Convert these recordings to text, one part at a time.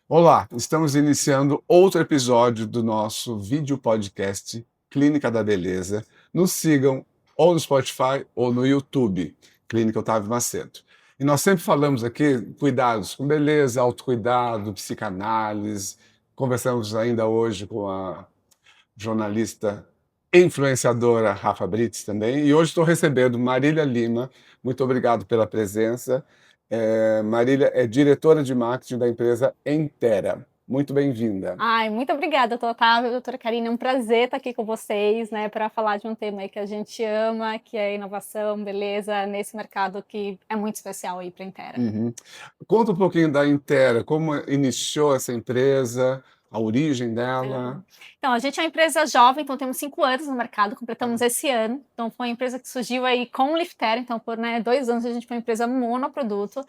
Olá, estamos iniciando outro episódio do nosso vídeo podcast Clínica da Beleza. Nos sigam ou no Spotify ou no YouTube, Clínica Otávio Macedo. E nós sempre falamos aqui cuidados com beleza, autocuidado, psicanálise. Conversamos ainda hoje com a jornalista influenciadora Rafa Brits também. E hoje estou recebendo Marília Lima. Muito obrigado pela presença. Marília é diretora de marketing da empresa Entera. Muito bem-vinda. Ai, muito obrigada, Otávio, doutora Karina. É um prazer estar aqui com vocês, né, para falar de um tema aí que a gente ama, que é inovação, beleza, nesse mercado que é muito especial aí para a Entera. Conta um pouquinho da Entera, como iniciou essa empresa, a origem dela. Então, a gente é uma empresa jovem, então temos 5 anos no mercado, completamos esse ano. Então, foi uma empresa que surgiu aí com o Liftera, então por 2 anos a gente foi uma empresa monoproduto,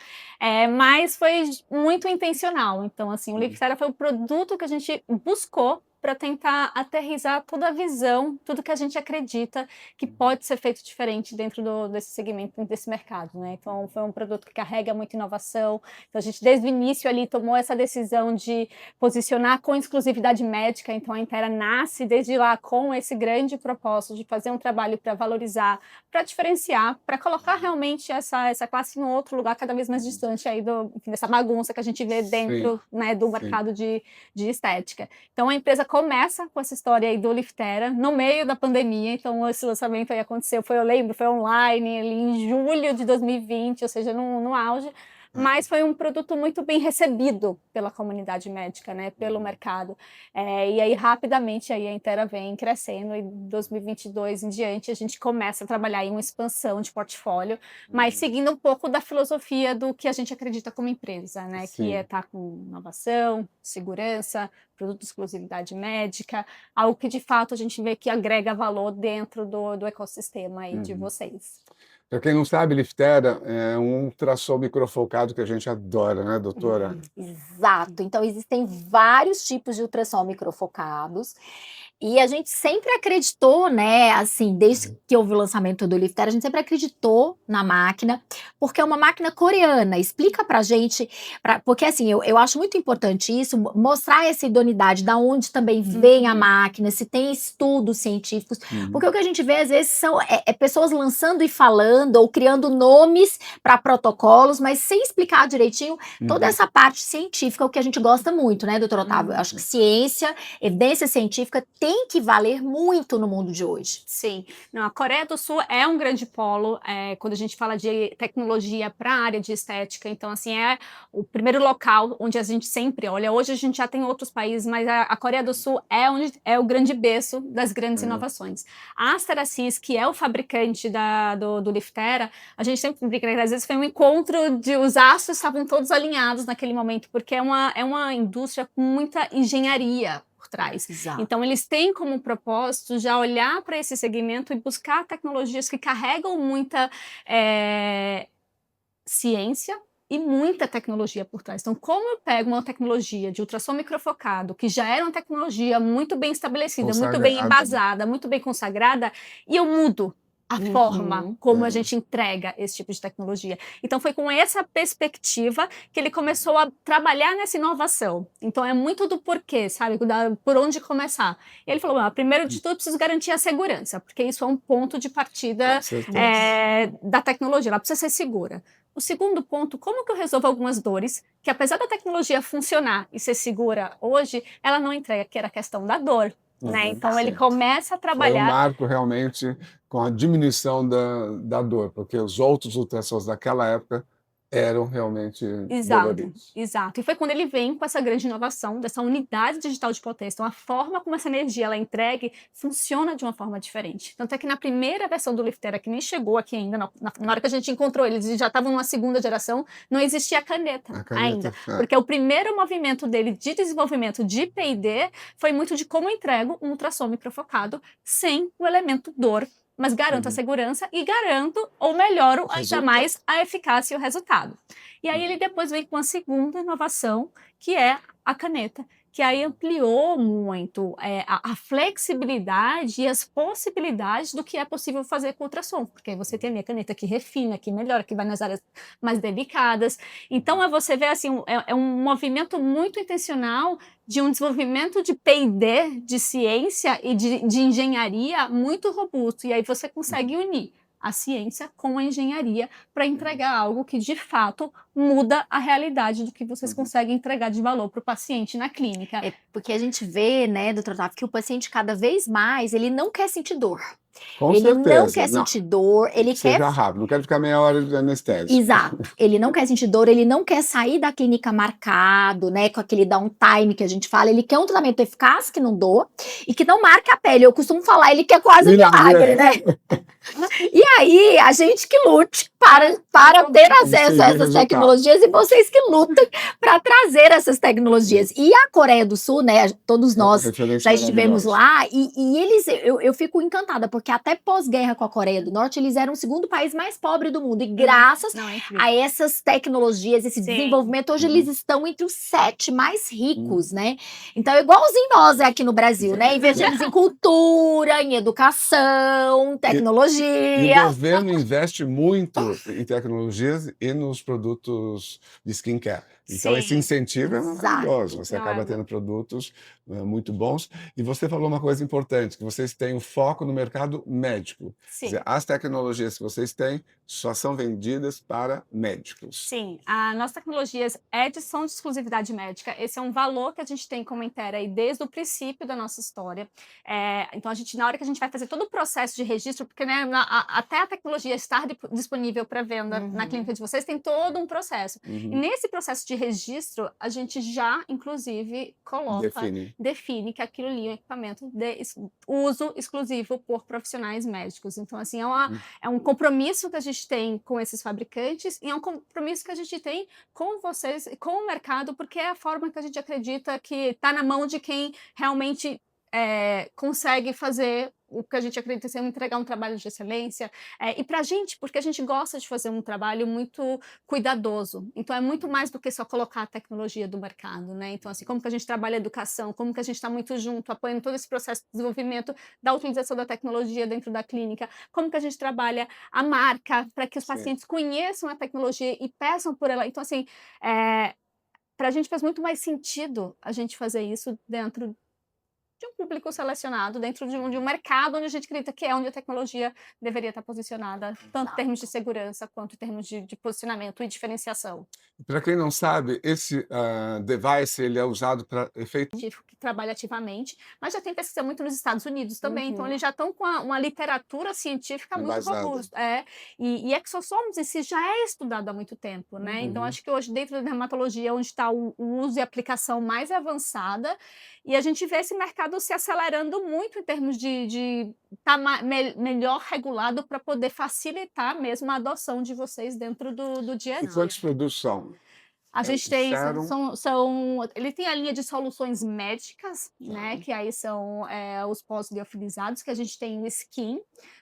mas foi muito intencional. Então, assim, o Liftera foi o produto que a gente buscou para tentar aterrissar toda a visão, tudo que a gente acredita que pode ser feito diferente dentro desse segmento, desse mercado, né? Então, foi um produto que carrega muita inovação. Então, a gente, desde o início ali, tomou essa decisão de posicionar com exclusividade médica. Então, a Entera nasce desde lá com esse grande propósito de fazer um trabalho para valorizar, para diferenciar, para colocar realmente essa classe em outro lugar cada vez mais distante aí dessa bagunça que a gente vê dentro, né, do mercado de estética. Então, a empresa começa com essa história aí do Liftera no meio da pandemia. Então, esse lançamento aí aconteceu, eu lembro, foi online ali em julho de 2020, ou seja, no auge. Mas foi um produto muito bem recebido pela comunidade médica, né, pelo mercado. E aí, rapidamente, aí a Entera vem crescendo, e 2022 em diante a gente começa a trabalhar em uma expansão de portfólio, mas seguindo um pouco da filosofia do que a gente acredita como empresa, né, que é estar com inovação, segurança, produto de exclusividade médica, algo que de fato a gente vê que agrega valor dentro do ecossistema aí de vocês. Para quem não sabe, Liftera é um ultrassom microfocado que a gente adora, né, doutora? Exato. Então, existem vários tipos de ultrassom microfocados. E a gente sempre acreditou, né, assim, desde que houve o lançamento do Liftera, a gente sempre acreditou na máquina, porque é uma máquina coreana. Explica pra gente, porque assim, eu acho muito importante isso, mostrar essa idoneidade, da onde também vem a máquina, se tem estudos científicos, porque o que a gente vê às vezes são pessoas lançando e falando, ou criando nomes para protocolos, mas sem explicar direitinho toda essa parte científica, o que a gente gosta muito, né, doutor Otávio? Eu acho que ciência, evidência científica tem que valer muito no mundo de hoje. Sim. Não, a Coreia do Sul é um grande polo quando a gente fala de tecnologia para a área de estética. Então, assim, é o primeiro local onde a gente sempre olha. Hoje a gente já tem outros países, mas a Coreia do Sul é o grande berço das grandes inovações. A Asteracis, que é o fabricante do Liftera, a gente sempre brinca, às vezes foi um encontro de os astros estavam todos alinhados naquele momento, porque é uma indústria com muita engenharia por trás. Exato. Então, eles têm como propósito já olhar para esse segmento e buscar tecnologias que carregam muita ciência e muita tecnologia por trás. Então, como eu pego uma tecnologia de ultrassom microfocado, que já era uma tecnologia muito bem estabelecida, muito bem embasada, muito bem consagrada, e eu mudo a forma como a gente entrega esse tipo de tecnologia. Então, foi com essa perspectiva que ele começou a trabalhar nessa inovação. Então, é muito do porquê, sabe? Por onde começar. E ele falou, primeiro de tudo, eu preciso garantir a segurança, porque isso é um ponto de partida da tecnologia, ela precisa ser segura. O segundo ponto, como que eu resolvo algumas dores que, apesar da tecnologia funcionar e ser segura hoje, ela não entrega, que era a questão da dor. Né? Então, ele começa a trabalhar... Foi um marco realmente com a diminuição da dor, porque os outros ultrassons daquela época eram realmente doloridos. Exato. E foi quando ele vem com essa grande inovação, dessa unidade digital de potência. Então, a forma como essa energia ela é entregue funciona de uma forma diferente. Tanto é que na primeira versão do Liftera, que nem chegou aqui ainda, na hora que a gente encontrou eles, já estavam numa segunda geração, não existia a caneta ainda. Porque o primeiro movimento dele de desenvolvimento de P&D foi muito de como eu entrego um ultrassom microfocado sem o elemento dor, mas garanto a segurança e garanto ou melhoro ainda mais a eficácia e o resultado. E aí ele depois vem com a segunda inovação, que é a caneta, que aí ampliou muito a flexibilidade e as possibilidades do que é possível fazer com ultrassom, porque você tem a minha caneta que refina, que melhora, que vai nas áreas mais delicadas. Então, você vê assim, é um movimento muito intencional de um desenvolvimento de P&D, de ciência e de engenharia muito robusto. E aí você consegue unir a ciência com a engenharia para entregar algo que, de fato, muda a realidade do que vocês conseguem entregar de valor para o paciente na clínica. É porque a gente vê, né, doutor Otávio, que o paciente cada vez mais, ele não quer sentir dor. Com Ele certeza. não quer sentir dor, ele quer... Seja rápido, não quero ficar meia hora de anestésia. Exato. Ele não quer sentir dor, ele não quer sair da clínica marcado, né, com aquele downtime que a gente fala. Ele quer um tratamento eficaz que não doa e que não marque a pele. Eu costumo falar, ele quer quase um milagre, né? E aí, a gente que lute para ter acesso a essas tecnologias e vocês que lutem para trazer essas tecnologias. E a Coreia do Sul, né, todos nós já estivemos lá e eles, eu fico encantada, porque até pós-guerra com a Coreia do Norte, eles eram o segundo país mais pobre do mundo. E graças a essas tecnologias, esse desenvolvimento, hoje eles estão entre os 7 mais ricos, né? Então, igualzinho nós aqui no Brasil, né? Investimos em cultura, em educação, tecnologia. E o governo investe muito em tecnologias e nos produtos de skincare. Então, esse incentivo é maravilhoso. Você acaba tendo produtos muito bons. E você falou uma coisa importante, que vocês têm um foco no mercado médico. Quer dizer, as tecnologias que vocês têm só são vendidas para médicos. Sim, as nossas tecnologias são de exclusividade médica. Esse é um valor que a gente tem como Intera aí desde o princípio da nossa história. Então, na hora que a gente vai fazer todo o processo de registro, porque né, até a tecnologia estar disponível para venda na clínica de vocês, tem todo um processo. E nesse processo de registro, a gente já, inclusive, define que aquilo ali é um equipamento de uso exclusivo por profissionais médicos. Então, assim, é um compromisso que a gente tem com esses fabricantes e é um compromisso que a gente tem com vocês, com o mercado, porque é a forma que a gente acredita que está na mão de quem realmente consegue fazer o que a gente acredita ser entregar um trabalho de excelência, e para a gente, porque a gente gosta de fazer um trabalho muito cuidadoso, então é muito mais do que só colocar a tecnologia do mercado, né? Então, assim, como que a gente trabalha a educação, como que a gente está muito junto, apoiando todo esse processo de desenvolvimento da utilização da tecnologia dentro da clínica, como que a gente trabalha a marca para que os pacientes conheçam a tecnologia e peçam por ela. Então, assim, para a gente faz muito mais sentido a gente fazer isso dentro de um público selecionado, dentro de um mercado onde a gente acredita que é onde a tecnologia deveria estar posicionada, tanto em termos de segurança quanto em termos de posicionamento e diferenciação. Para quem não sabe, esse device ele é usado para efeito Científico que trabalha ativamente, mas já tem pesquisa muito nos Estados Unidos também, então eles já estão com uma literatura científica muito robusta. E exossomos em si já é estudado há muito tempo, né? Então acho que hoje dentro da dermatologia onde está o uso e aplicação mais avançada, e a gente vê esse mercado se acelerando muito em termos de estar melhor regulado para poder facilitar mesmo a adoção de vocês dentro do dia a dia. E quantos produtos são? A gente tem, ele tem a linha de soluções médicas, né, que aí são os pós-liofilizados, que a gente tem o skin,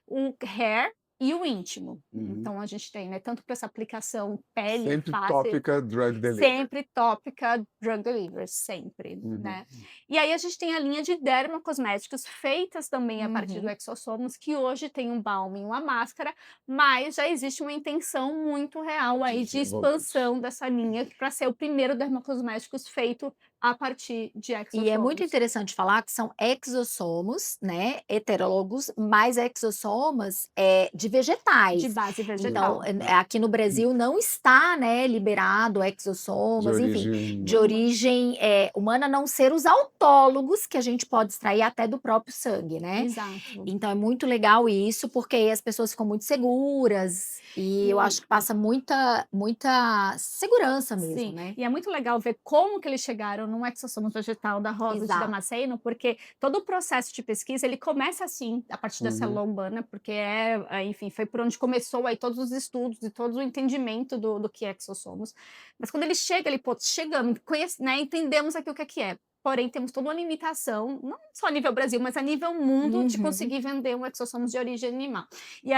o hair e o íntimo. Então, a gente tem, né, tanto para essa aplicação pele, sempre face, tópica drug delivery. sempre tópica drug delivery, sempre, né? E aí a gente tem a linha de dermocosméticos feitas também a partir do exossomos, que hoje tem um balm e uma máscara, mas já existe uma intenção muito real aí de expansão dessa linha para ser o primeiro dermocosméticos feito a partir de exossomos. E é muito interessante falar que são exossomos, né, heterólogos, mas exossomas de vegetais. De base vegetal. Então, aqui no Brasil não está, né, liberado exossomas, enfim, de origem humana, a não ser os autólogos que a gente pode extrair até do próprio sangue, né? Exato. Então é muito legal isso, porque aí as pessoas ficam muito seguras e eu acho que passa muita segurança mesmo, né? E é muito legal ver como que eles chegaram no exossomos vegetal da Rosa de Damasceno, porque todo o processo de pesquisa, ele começa assim, a partir da célula humana, porque enfim, foi por onde começou aí todos os estudos e todo o entendimento do que é exossomos. Mas quando ele chega, chegamos, né, entendemos aqui o que é. Porém, temos toda uma limitação, não só a nível Brasil, mas a nível mundo, de conseguir vender um exossomos de origem animal e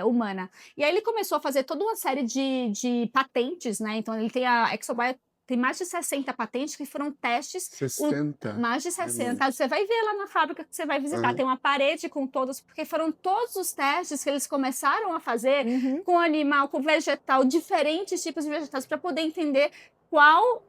humana. E aí ele começou a fazer toda uma série de patentes, né? Então ele tem a ExoBio tem mais de 60 patentes que foram testes, 60. mais de 60. Você vai ver lá na fábrica que você vai visitar, Aham. tem uma parede com todos, porque foram todos os testes que eles começaram a fazer Uhum. com animal, com vegetal, diferentes tipos de vegetais, para poder entender qual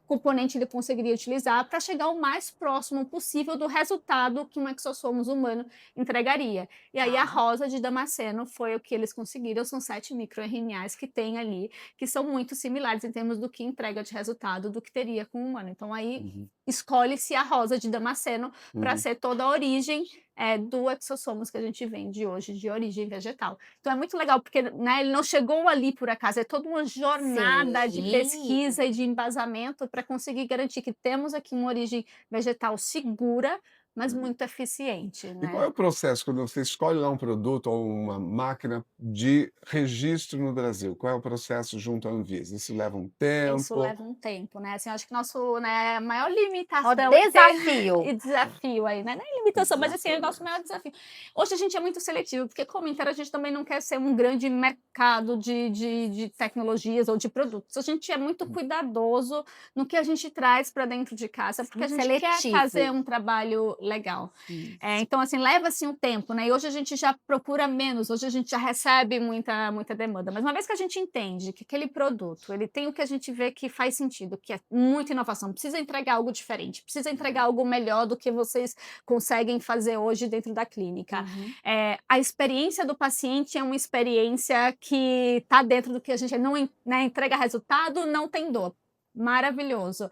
componente ele conseguiria utilizar para chegar o mais próximo possível do resultado que um exossomos humano entregaria. E aí a Tá. rosa de Damasceno foi o que eles conseguiram, são 7 microRNAs que tem ali, que são muito similares em termos do que entrega de resultado do que teria com o humano. Então aí Uhum. escolhe-se a rosa de Damasceno para Uhum. ser toda a origem do exossomos que a gente vende hoje, de origem vegetal. Então é muito legal, porque né, ele não chegou ali por acaso, é toda uma jornada de Sim. pesquisa e de embasamento para conseguir garantir que temos aqui uma origem vegetal segura, mas Uhum. muito eficiente, E qual é né? o processo quando você escolhe lá um produto ou uma máquina de registro no Brasil? Qual é o processo junto à Anvisa? Isso leva um Isso tempo? leva um tempo, né? Assim, eu acho que nosso, né, maior Ó, limitação desafio. e desafio aí, né? Nem limitação, mas assim, é o nosso maior desafio. Hoje a gente é muito seletivo, porque como Inter, a gente também não quer ser um grande mercado de tecnologias ou de produtos. A gente é muito cuidadoso no que a gente traz para dentro de casa, porque a Muito gente quer seletivo. fazer um trabalho legal. Isso. Então, assim, leva-se um tempo, né? E hoje a gente já procura menos, hoje a gente já recebe muita demanda. Mas uma vez que a gente entende que aquele produto, ele tem o que a gente vê que faz sentido, que é muita inovação, precisa entregar algo diferente, precisa entregar algo melhor do que vocês conseguem fazer hoje dentro da clínica. Uhum. A experiência do paciente é uma experiência que está dentro do que a gente não entrega resultado, não tem dor. Maravilhoso.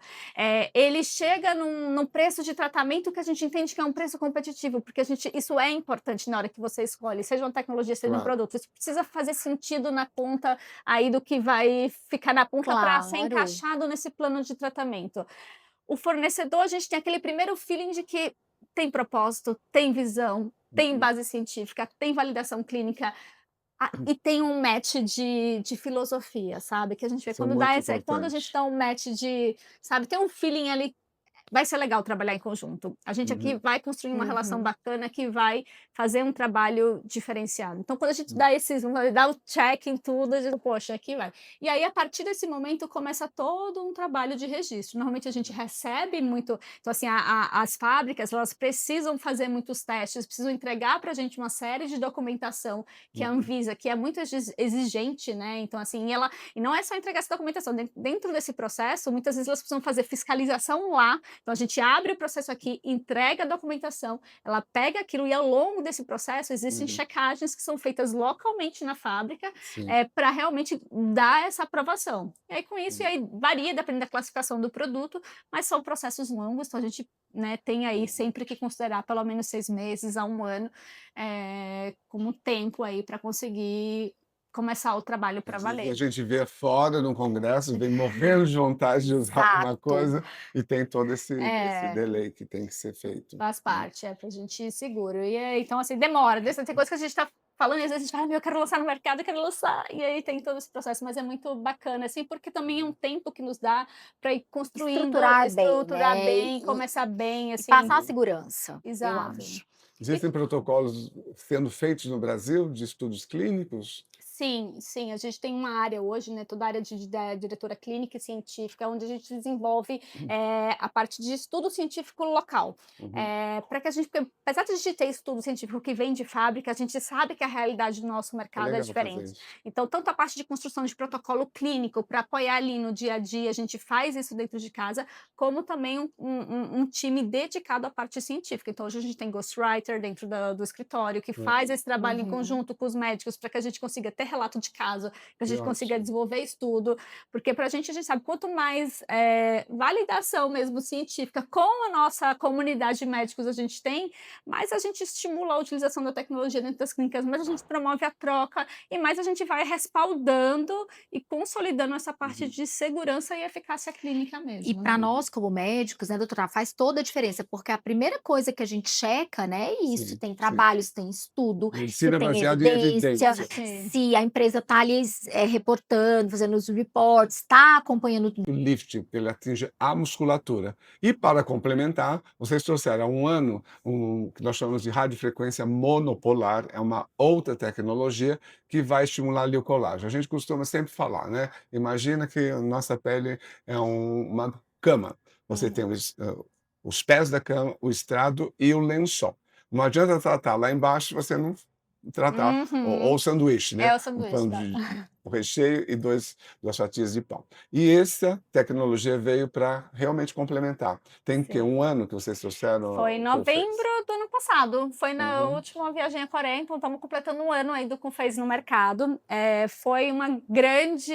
Ele chega num preço de tratamento que a gente entende que é um preço competitivo, porque isso é importante na hora que você escolhe, seja uma tecnologia, seja um Claro. produto. Isso precisa fazer sentido na ponta aí do que vai ficar na ponta para ser Claro. encaixado nesse plano de tratamento. O fornecedor, a gente tem aquele primeiro feeling de que tem propósito, tem visão, tem Uhum. base científica, tem validação clínica. E tem um match de filosofia, sabe? Que a gente vê Isso é quando muito quando a gente importante. dá um match sabe, tem um feeling ali, vai ser legal trabalhar em conjunto. A gente aqui Uhum. vai construir uma relação Uhum. bacana que vai fazer um trabalho diferenciado. Então, quando a gente Uhum. dá o check em tudo, a gente, poxa, aqui vai. E aí, a partir desse momento, começa todo um trabalho de registro. Normalmente a gente recebe muito. Então, assim, as fábricas, elas precisam fazer muitos testes, precisam entregar para a gente uma série de documentação que a Uhum. Anvisa, que é muito exigente, né? Então, assim, e não é só entregar essa documentação. Dentro desse processo, muitas vezes elas precisam fazer fiscalização lá. Então, a gente abre o processo aqui, entrega a documentação, ela pega aquilo e ao longo desse processo existem Uhum. checagens que são feitas localmente na fábrica Sim. para realmente dar essa aprovação. E aí, com isso, Uhum. e aí varia dependendo da classificação do produto, mas são processos longos, então a gente tem aí sempre que considerar pelo menos 6 meses a 1 ano como tempo aí para conseguir começar o trabalho para Às vezes a valer. gente vê fora no congresso, vem morrendo de vontade de usar alguma Exato. coisa e tem todo esse É. delay que tem que ser feito. Faz parte, pra gente ir seguro. Então, assim, demora. Tem coisa que a gente tá falando e às vezes a gente fala: "Meu, eu quero lançar no mercado, eu quero lançar". E aí tem todo esse processo, mas é muito bacana, assim, porque também é um tempo que nos dá para ir construindo, Estruturar bem, né? começar bem, E assim. passar a segurança, eu Exato. acho. Existem protocolos sendo feitos no Brasil de estudos clínicos? Sim, a gente tem uma área hoje, né, toda a área da diretora clínica e científica, onde a gente desenvolve a parte de estudo científico local. Uhum. Para que a gente, porque apesar de a gente ter estudo científico que vem de fábrica, a gente sabe que a realidade do nosso É mercado é legal fazer diferente. isso. Então, tanto a parte de construção de protocolo clínico para apoiar ali no dia a dia, a gente faz isso dentro de casa, como também um time dedicado à parte científica. Então, hoje a gente tem ghostwriter dentro do escritório que faz esse trabalho em Uhum. conjunto com os médicos para que a gente consiga ter relato de caso, que a gente Que consiga ótimo. desenvolver estudo, porque para a gente sabe, quanto mais validação mesmo científica com a nossa comunidade de médicos a gente tem, mais a gente estimula a utilização da tecnologia dentro das clínicas, mais a gente promove a troca e mais a gente vai respaldando e consolidando essa parte de segurança e eficácia clínica E mesmo, para né? nós, como médicos, né, doutora, faz toda a diferença, porque a primeira coisa que a gente checa, né, é isso, Sim, tem sim. trabalho, se tem estudo, se Medicina tem baseada em evidência, evidência. Sim. se a empresa está ali reportando, fazendo os reports, está acompanhando tudo. O lift, porque ele atinge a musculatura. E para complementar, vocês trouxeram há um ano que nós chamamos de radiofrequência monopolar, é uma outra tecnologia que vai estimular ali o colágeno. A gente costuma sempre falar, né? Imagina que a nossa pele é uma cama. Você tem os pés da cama, o estrado e o lençol. Não adianta tratar lá embaixo, você não tratar, ou o sanduíche, né? É o Um sanduíche, pão tá. o recheio e duas fatias de pão. E essa tecnologia veio para realmente complementar. Tem que Sim. um ano que vocês trouxeram Foi em o Coolface? novembro do ano passado. Foi na Uhum. última viagem à Coreia, então estamos completando um ano aí do Coolface no mercado. Foi uma grande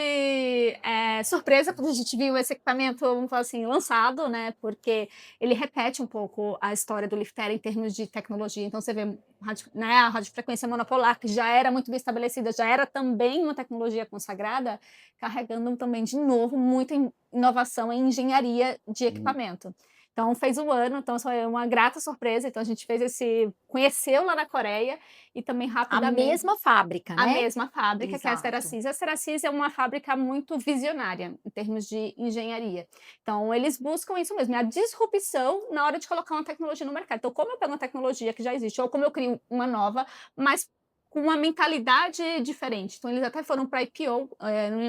surpresa quando a gente viu esse equipamento, vamos falar assim, lançado, né? Porque ele repete um pouco a história do Liftera em termos de tecnologia. Então você vê né, a radiofrequência monopolar, que já era muito bem estabelecida, já era também uma tecnologia consagrada, carregando também de novo muita inovação em engenharia de equipamento. Então fez um ano, então foi uma grata surpresa. Então a gente conheceu lá na Coreia e também A rapidamente. mesma fábrica, A né? mesma fábrica, que é a Exato. Steracis. A Steracis é uma fábrica muito visionária em termos de engenharia. Então, eles buscam isso mesmo, a disrupção na hora de colocar uma tecnologia no mercado. Então, como eu pego uma tecnologia que já existe, ou como eu crio uma nova, mas com uma mentalidade diferente. Então, eles até foram para IPO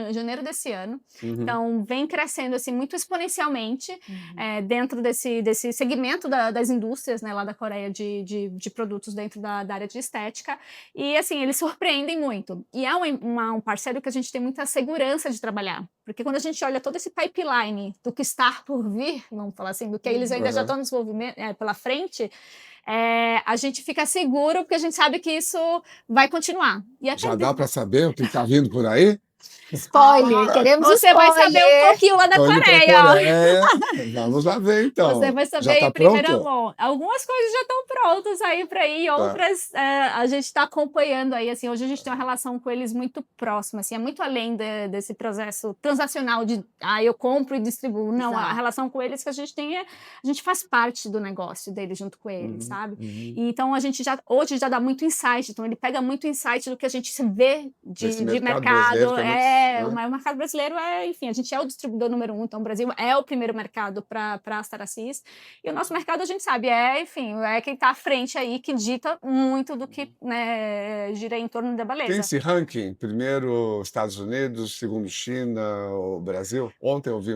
em janeiro desse ano. Então, vem crescendo assim, muito exponencialmente dentro desse segmento das indústrias, né, lá da Coreia, de produtos dentro da área de estética. E, assim, eles surpreendem muito. E é um parceiro que a gente tem muita segurança de trabalhar. Porque quando a gente olha todo esse pipeline do que está por vir, vamos falar assim, do que eles ainda já estão no desenvolvimento pela frente, a gente fica seguro porque a gente sabe que isso vai continuar. E até Já dá para saber o que está vindo por aí? Spoiler, queremos Você vai saber um pouquinho lá da Tô indo pra Coreia. Coreia. Vamos lá ver, então. Você vai saber Já tá em primeira pronto? mão. Algumas coisas já estão prontas aí para ir, outras a gente está acompanhando aí. Assim, hoje a gente tem uma relação com eles muito próxima, assim, é muito além desse processo transacional de eu compro e distribuo. Não, a Exato. relação com eles que a gente tem a gente faz parte do negócio deles junto com eles, sabe? E, então a gente hoje já dá muito insight, então ele pega muito insight do que a gente se vê de mercado. O mercado brasileiro enfim, a gente é o distribuidor número 1, então o Brasil é o primeiro mercado para a Steracis, e o nosso mercado a gente sabe, enfim, quem está à frente aí que dita muito do que gira em torno da beleza. Tem esse ranking? Primeiro Estados Unidos, segundo China, o Brasil? Ontem eu vi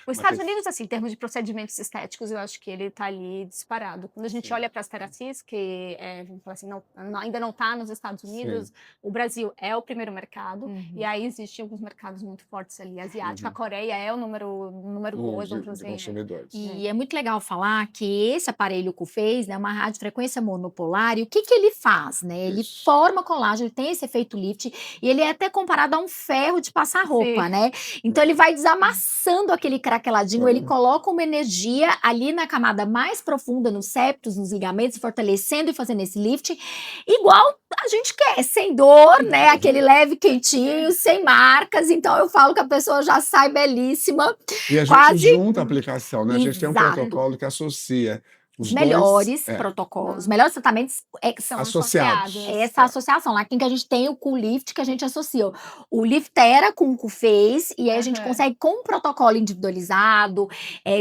Os Estados Unidos, assim, em termos de procedimentos estéticos, eu acho que ele está ali disparado. Quando a gente olha para a Steracis, que vamos falar assim, ainda não está nos Estados Unidos, o Brasil é o primeiro mercado, e aí existem alguns mercados muito fortes ali, asiático. A Coreia é o número 2, vamos dizer. Consumidores. E é muito legal falar que esse aparelho que fez, né, uma radiofrequência monopolar, e o que ele faz, né? Ele forma colágeno, ele tem esse efeito lift, e ele é até comparado a um ferro de passar roupa, né? Então ele vai desamassando aquele craqueladinho, ele coloca uma energia ali na camada mais profunda, nos septos, nos ligamentos, fortalecendo e fazendo esse lift, igual a gente quer, sem dor, né? Aquele leve quentinho, sem marcas. Então eu falo que a pessoa já sai belíssima. E a gente quase junta a aplicação, né? A gente tem um protocolo que associa os melhores dois, protocolos, os melhores tratamentos são associados. Essa associação lá, que a gente tem o Coolift, que a gente associa o Liftera com o Coolface, e aí a gente consegue com um protocolo individualizado,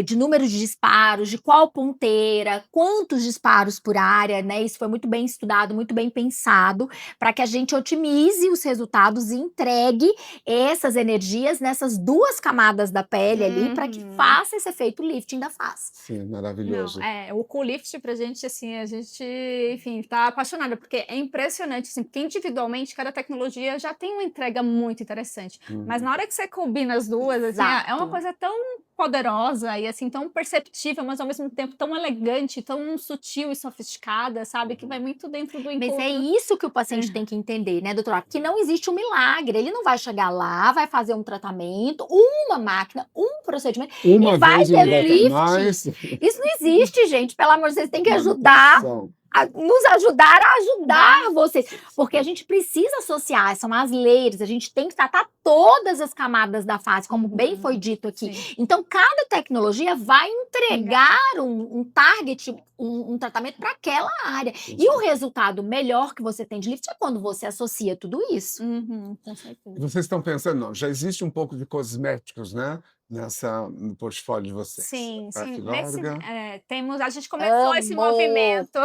de número de disparos, de qual ponteira, quantos disparos por área, né? Isso foi muito bem estudado, muito bem pensado, para que a gente otimize os resultados e entregue essas energias nessas duas camadas da pele ali, para que faça esse efeito lifting da face. Sim, maravilhoso. O Coolift pra gente, assim, a gente, enfim, tá apaixonada, porque é impressionante, assim, porque individualmente cada tecnologia já tem uma entrega muito interessante, mas na hora que você combina as duas, assim, é uma coisa tão poderosa e, assim, tão perceptível, mas ao mesmo tempo tão elegante, tão sutil e sofisticada, sabe, que vai muito dentro do encontro. Mas é isso que o paciente tem que entender, né, doutora? Que não existe um milagre, ele não vai chegar lá, vai fazer um tratamento, uma máquina, um procedimento, Uma e vai vez ter não lift. mais. Isso não existe, gente, pelo amor de Deus, vocês têm que ajudar nos ajudar a ajudar vocês. Porque a gente precisa associar, são as layers, a gente tem que tratar todas as camadas da face, como bem foi dito aqui. Sim. Então, cada tecnologia vai entregar um target, um tratamento para aquela área. E o resultado melhor que você tem de lift é quando você associa tudo isso. Com certeza. Vocês estão pensando, não, já existe um pouco de cosméticos, né, no portfólio de vocês. Sim, Pra sim. Filorga, A gente começou esse Amo! movimento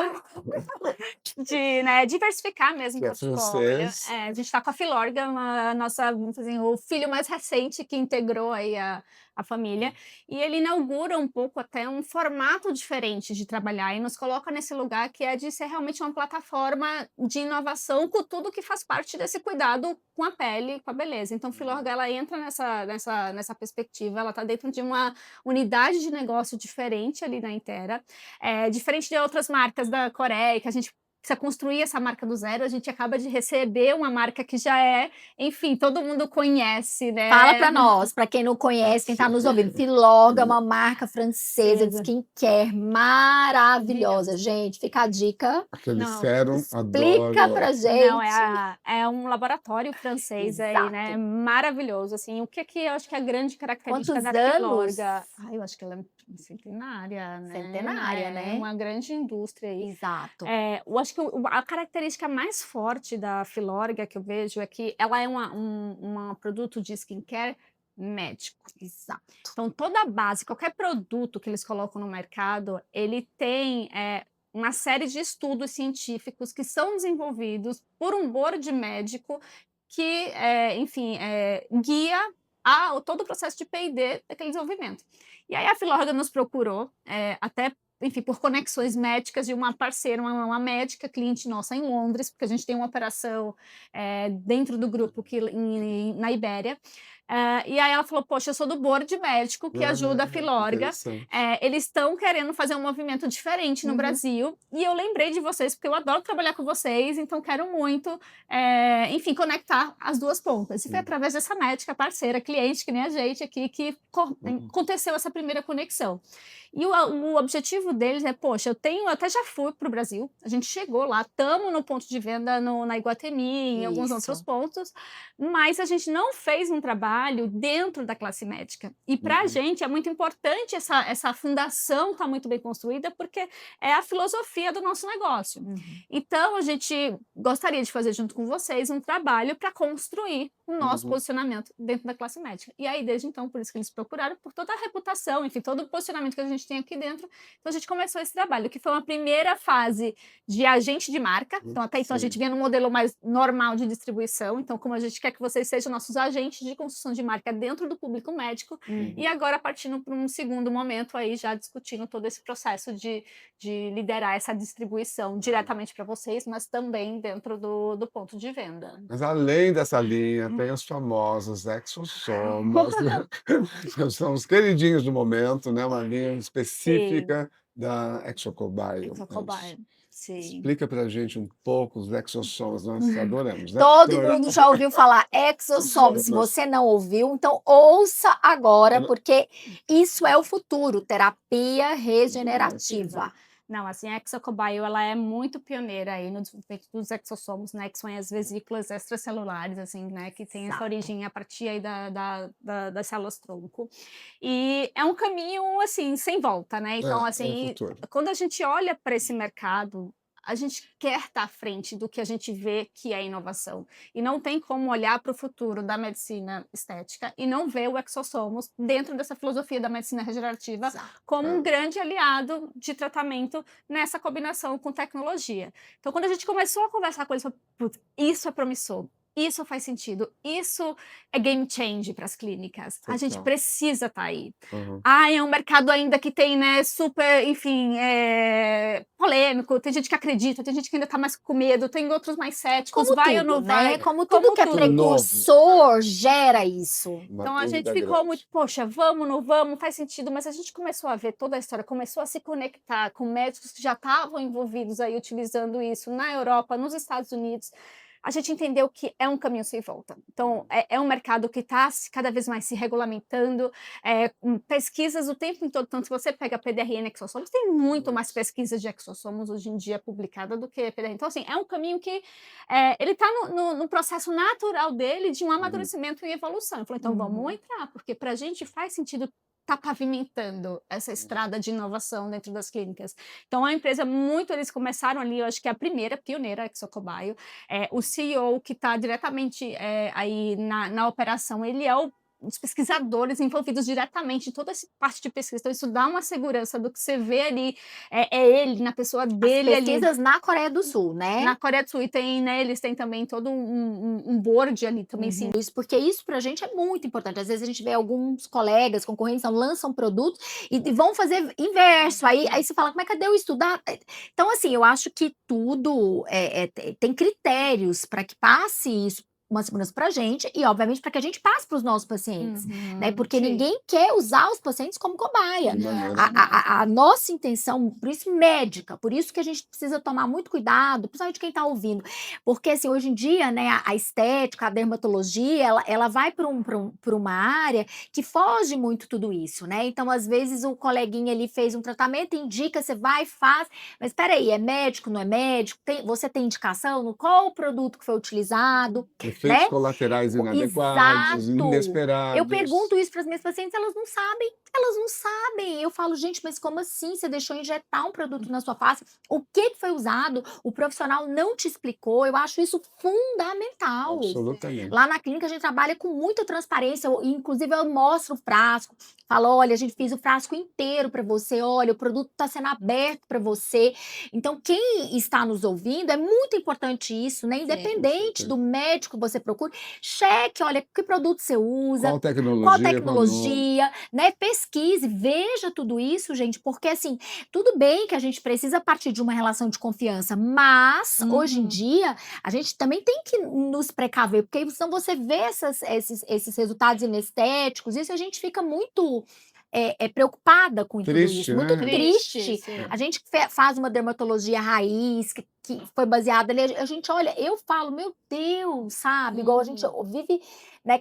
de, né, diversificar mesmo que o é portfólio. francês. A gente está com a Filorga, a nossa, vamos dizer assim, o filho mais recente que integrou aí a família, e ele inaugura um pouco até um formato diferente de trabalhar e nos coloca nesse lugar que é de ser realmente uma plataforma de inovação com tudo que faz parte desse cuidado com a pele, com a beleza. Então, Filorga, ela entra nessa perspectiva, ela está dentro de uma unidade de negócio diferente ali na Intera, diferente de outras marcas da Coreia, que a gente precisa construir essa marca do zero, a gente acaba de receber uma marca que já enfim, todo mundo conhece, né? Fala para nós, para quem não conhece, quem está nos ouvindo. Filorga é uma marca francesa de skincare maravilhosa. Gente, fica a dica. Aquele Não, sérum, Explica adoro. pra gente. Não, é um laboratório francês aí, né? Exato. Maravilhoso, assim. O que eu acho que é a grande característica Quantos da anos? Filorga? Eu acho que ela é centenária, né? Centenária, né? É uma grande indústria aí. Exato. Eu acho que a característica mais forte da Filorga que eu vejo é que ela é um produto de skincare médico. Exato. Então, toda a base, qualquer produto que eles colocam no mercado, ele tem uma série de estudos científicos que são desenvolvidos por um board médico que, enfim, guia todo o processo de P&D daquele desenvolvimento. E aí a Filorga nos procurou, até, enfim, por conexões médicas de uma parceira, uma médica cliente nossa em Londres, porque a gente tem uma operação dentro do grupo na Ibéria. E aí ela falou, poxa, eu sou do board médico que ajuda a Filorga. Interessante. Eles estão querendo fazer um movimento diferente no Brasil. E eu lembrei de vocês, porque eu adoro trabalhar com vocês, então quero muito, enfim, conectar as duas pontas. E foi através dessa médica, parceira, cliente, que nem a gente aqui, que aconteceu essa primeira conexão. E o objetivo deles é, poxa, eu até já fui para o Brasil, a gente chegou lá, estamos no ponto de venda na Iguatemi, em alguns outros pontos, mas a gente não fez um trabalho dentro da classe médica. E para a gente é muito importante essa fundação estar muito bem construída, porque é a filosofia do nosso negócio. Então, a gente gostaria de fazer junto com vocês um trabalho para construir o nosso posicionamento dentro da classe médica. E aí, desde então, por isso que eles procuraram, por toda a reputação, enfim, todo o posicionamento que a gente tem aqui dentro. Então, a gente começou esse trabalho, que foi uma primeira fase de agente de marca. Então, até então, a gente vinha no modelo mais normal de distribuição. Então, como a gente quer que vocês sejam nossos agentes de construção de marca dentro do público médico. E agora, partindo para um segundo momento, aí já discutindo todo esse processo de liderar essa distribuição diretamente para vocês, mas também dentro do ponto de venda. Mas além dessa linha, tem os famosos exossomas, né? Que são os queridinhos do momento, né? Uma linha específica da Exocobile. Sim. Explica pra gente um pouco os exossomas, nós adoramos, né? Todo mundo já ouviu falar exossoma. Se você não ouviu, então ouça agora, porque isso é o futuro, terapia regenerativa. Não, assim, a Exocobile, ela é muito pioneira aí no desenvolvimento dos exossomos, né, que são as vesículas extracelulares, assim, né, que tem essa origem a partir aí das células-tronco. E é um caminho, assim, sem volta, né? Então, assim, quando a gente olha para esse mercado, a gente quer estar à frente do que a gente vê que é inovação. E não tem como olhar para o futuro da medicina estética e não ver o exossomos dentro dessa filosofia da medicina regenerativa como um grande aliado de tratamento nessa combinação com tecnologia. Então, quando a gente começou a conversar com eles, isso é promissor. Isso faz sentido, isso é game change para as clínicas. A gente precisa estar aí. É um mercado ainda que tem, né, super, enfim, polêmico, tem gente que acredita, tem gente que ainda está mais com medo, tem outros mais céticos, Como vai tudo, ou não vai. Né? Como tudo que é precursor gera isso. Então a gente ficou muito, poxa, vamos, não vamos, faz sentido, mas a gente começou a ver toda a história, começou a se conectar com médicos que já estavam envolvidos aí utilizando isso na Europa, nos Estados Unidos. a gente entendeu que é um caminho sem volta. Então, é um mercado que está cada vez mais se regulamentando, com pesquisas o tempo todo. Tanto se você pega a PDRN e Exossomos, tem muito mais pesquisas de Exossomos hoje em dia publicada do que PDRN. Então, assim, é um caminho que ele está no processo natural dele de um amadurecimento e evolução. Eu falei, então vamos entrar, porque para a gente faz sentido tá pavimentando essa estrada de inovação dentro das clínicas. Então, a empresa, eles começaram ali, eu acho que é a primeira, pioneira, a Exocobaio. O CEO que está diretamente aí na operação, ele é os pesquisadores envolvidos diretamente em toda essa parte de pesquisa. Então, isso dá uma segurança do que você vê ali, ele, na pessoa dele ali. Pesquisas na Coreia do Sul, né? Na Coreia do Sul, e tem, né, eles têm também todo um board ali também, sim. Isso, porque isso pra gente é muito importante. Às vezes a gente vê alguns colegas, concorrentes, lançam produtos e vão fazer inverso. Aí você fala, mas cadê o estudo? Então, assim, eu acho que tudo tem critérios para que passe isso uma segurança para a gente e, obviamente, para que a gente passe para os nossos pacientes, né? Porque Sim. ninguém quer usar os pacientes como cobaia. De maneira A nossa intenção, por isso médica, por isso que a gente precisa tomar muito cuidado, principalmente quem está ouvindo, porque assim, hoje em dia, né, a estética, a dermatologia, ela vai para uma área que foge muito tudo isso, né? Então, às vezes, o coleguinha ali fez um tratamento, indica, você vai, faz, mas espera aí, é médico, não é médico? Você tem indicação? Qual o produto que foi utilizado? efeitos Né? colaterais inadequados, Exato. inesperados. Eu pergunto isso para as minhas pacientes, elas não sabem. Elas não sabem. Eu falo, gente, mas como assim? Você deixou injetar um produto na sua face? O que foi usado? O profissional não te explicou. Eu acho isso fundamental. Absolutamente. Lá na clínica a gente trabalha com muita transparência. Inclusive eu mostro o frasco. Falo, olha, a gente fez o frasco inteiro para você. Olha, o produto está sendo aberto para você. Então, quem está nos ouvindo, é muito importante isso, né? Independente do médico que você procure, cheque, olha, que produto você usa, Qual tecnologia, qual tecnologia, né? Pesquise, veja tudo isso, gente, porque assim, tudo bem que a gente precisa partir de uma relação de confiança, mas hoje em dia a gente também tem que nos precaver, porque senão você vê esses resultados inestéticos, isso a gente fica muito preocupada com tudo Triste, isso, muito né? triste. Sim. A gente faz uma dermatologia raiz, que foi baseada ali, a gente olha, eu falo, meu Deus, sabe? Igual a gente vive, né,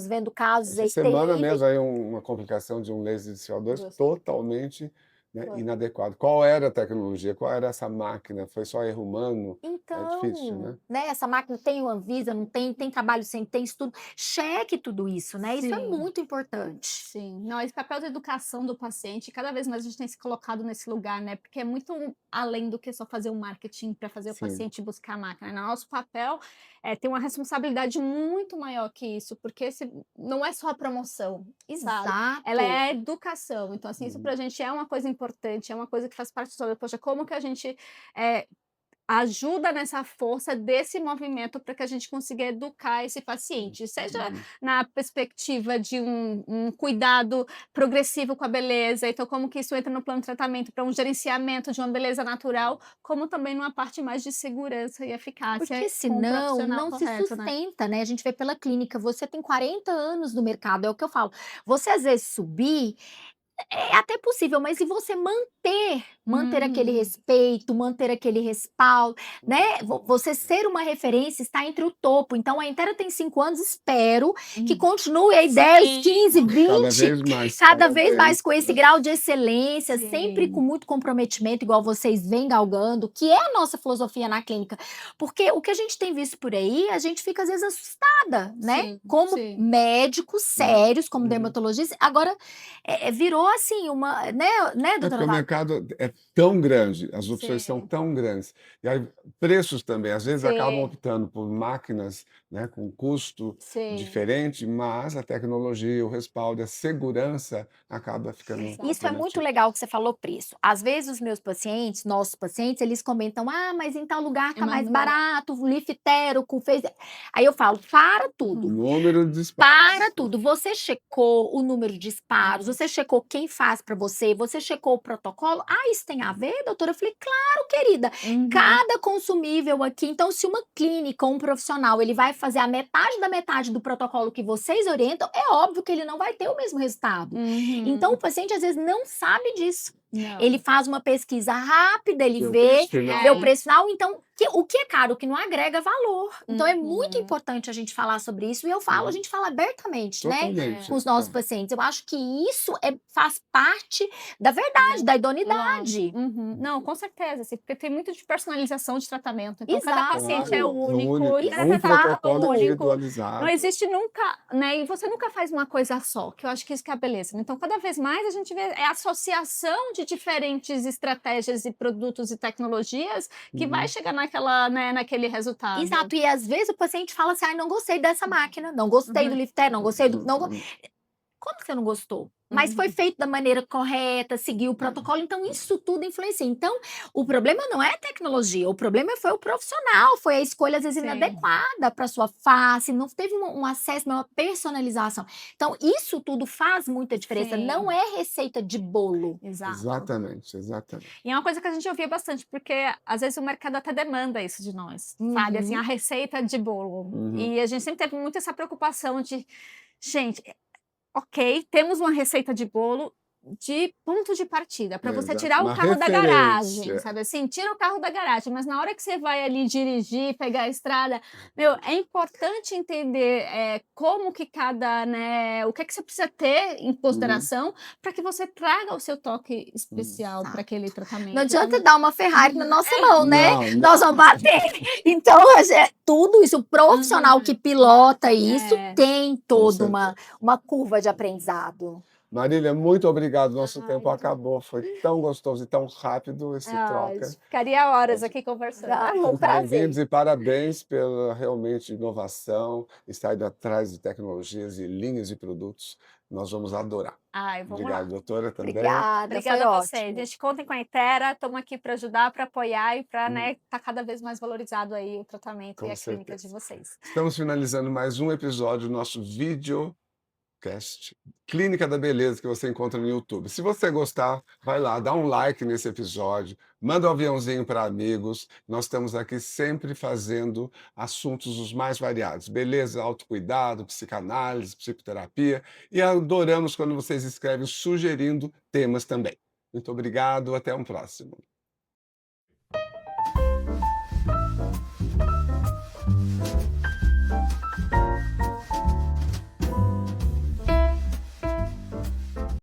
vendo casos Essa aí semana terríveis. mesmo aí uma complicação de um laser de CO2 totalmente, né, inadequado. Qual era a tecnologia? Qual era essa máquina? Foi só erro humano? Então, difícil, né? essa máquina tem o Anvisa, não tem, tem trabalho sem, tem estudo. Cheque tudo isso, né? Isso é Sim. muito importante. Sim, não, esse papel da educação do paciente, cada vez mais a gente tem se colocado nesse lugar, né? Porque é muito além do que só fazer o marketing para fazer o Sim. paciente buscar a máquina. Né? Nosso papel tem uma responsabilidade muito maior que isso, porque não é só a promoção, sabe? Exato. Ela é a educação. Então, assim, isso pra gente é uma coisa importante, é uma coisa que faz parte do seu. Poxa, como que a gente ajuda nessa força desse movimento para que a gente consiga educar esse paciente, seja na perspectiva de um cuidado progressivo com a beleza, então como que isso entra no plano de tratamento para um gerenciamento de uma beleza natural, como também numa parte mais de segurança e eficácia Porque com o senão profissional não se correto, né? sustenta, né? A gente vê pela clínica, você tem 40 anos no mercado, é o que eu falo. Você às vezes subir, é até possível, mas se você manter aquele respeito, manter aquele respaldo, né? Você ser uma referência está entre o topo. Então, a Intera tem 5 anos, espero que continue aí 10, 15, 20, Cada vez mais. cada vez mais com esse grau de excelência, Sim. sempre com muito comprometimento, igual vocês vêm galgando, que é a nossa filosofia na clínica. Porque o que a gente tem visto por aí, a gente fica às vezes assustada, né? Sim, Como sim. médicos sérios, como dermatologistas, agora virou assim uma, né, É porque doutora o Val? mercado é tão grande, as opções são Sim. tão grandes. E aí, preços também, às vezes acabam Sim. optando por máquinas, né, com custo Sim. diferente, mas a tecnologia, o respaldo, a segurança acaba ficando Isso é muito comprometido. legal que você falou preço. Às vezes os meus pacientes, nossos pacientes, eles comentam: "Ah, mas em tal lugar tá mais barato, o Liftero com fez". Aí eu falo: "Para tudo. Número de disparos. Para tudo. Você checou o número de disparos, você checou quem faz para você checou o protocolo? Ah, isso tem a ver, doutora?" Eu falei: "Claro, querida. Cada consumível aqui, então se uma clínica ou um profissional, ele vai fazer a metade da metade do protocolo que vocês orientam, é óbvio que ele não vai ter o mesmo resultado. Então o paciente às vezes não sabe disso. Não. Ele faz uma pesquisa rápida, ele Vê o vê preço final. o preço final, então o que é caro, o que não agrega valor. Então é muito Uhum. importante a gente falar sobre isso, e eu falo, a gente fala abertamente, né, Totalmente. com os nossos pacientes. Eu acho que isso faz parte da verdade, da idoneidade. Uhum. Não, com certeza, assim, porque tem muito de personalização de tratamento. Então, cada Exato. paciente é Claro, único, e cada um tratamento é protocolo único. Não individualizado. existe nunca, né? E você nunca faz uma coisa só, que eu acho que isso que é a beleza. Então, cada vez mais a gente vê a associação de diferentes estratégias e produtos e tecnologias que vai chegar naquela, né, naquele resultado. Exato, e às vezes o paciente fala assim: ai, não gostei dessa máquina, não gostei do Lifter, não gostei do. Não... Como que você não gostou? Mas foi feito da maneira correta, seguiu o protocolo, então isso tudo influencia. Então, o problema não é a tecnologia, o problema foi o profissional, foi a escolha, às vezes, Sim. inadequada para sua face, não teve um acesso, uma personalização. Então, isso tudo faz muita diferença, Sim. não é receita de bolo. Exato. Exatamente, exatamente. E é uma coisa que a gente ouvia bastante, porque às vezes o mercado até demanda isso de nós, sabe? Assim, a receita de bolo. Uhum. E a gente sempre teve muito essa preocupação de, gente, ok, temos uma receita de bolo de ponto de partida, para você Exato, tirar o uma carro da garagem, referência. sabe assim? Tira o carro da garagem, mas na hora que você vai ali dirigir, pegar a estrada, meu, é importante entender como que cada, né, o que é que você precisa ter em consideração para que você traga o seu toque especial para aquele tratamento. Não adianta dar uma Ferrari na nossa mão, né? Não, não. Nós vamos bater. Então, tudo isso, o profissional que pilota isso tem toda certeza. uma curva de aprendizado. Marília, muito obrigado. Nosso Ai, tempo acabou. Foi tão gostoso e tão rápido esse troca. Ficaria horas aqui conversando. Um prazer. Bem-vindos e parabéns pela realmente inovação, estar indo atrás de tecnologias e linhas de produtos. Nós vamos adorar. Ai, vamos Obrigado, lá. doutora, também. Obrigada, Obrigada foi a vocês. ótimo. Gente, contem com a Itera, estamos aqui para ajudar, para apoiar e para, né, tá cada vez mais valorizado aí o tratamento Com e a clínica certeza. de vocês. Estamos finalizando mais um episódio do nosso videocast Clínica da Beleza, que você encontra no YouTube. Se você gostar, vai lá, dá um like nesse episódio, manda um aviãozinho para amigos. Nós estamos aqui sempre fazendo assuntos os mais variados. Beleza, autocuidado, psicanálise, psicoterapia. E adoramos quando vocês escrevem sugerindo temas também. Muito obrigado, até um próximo.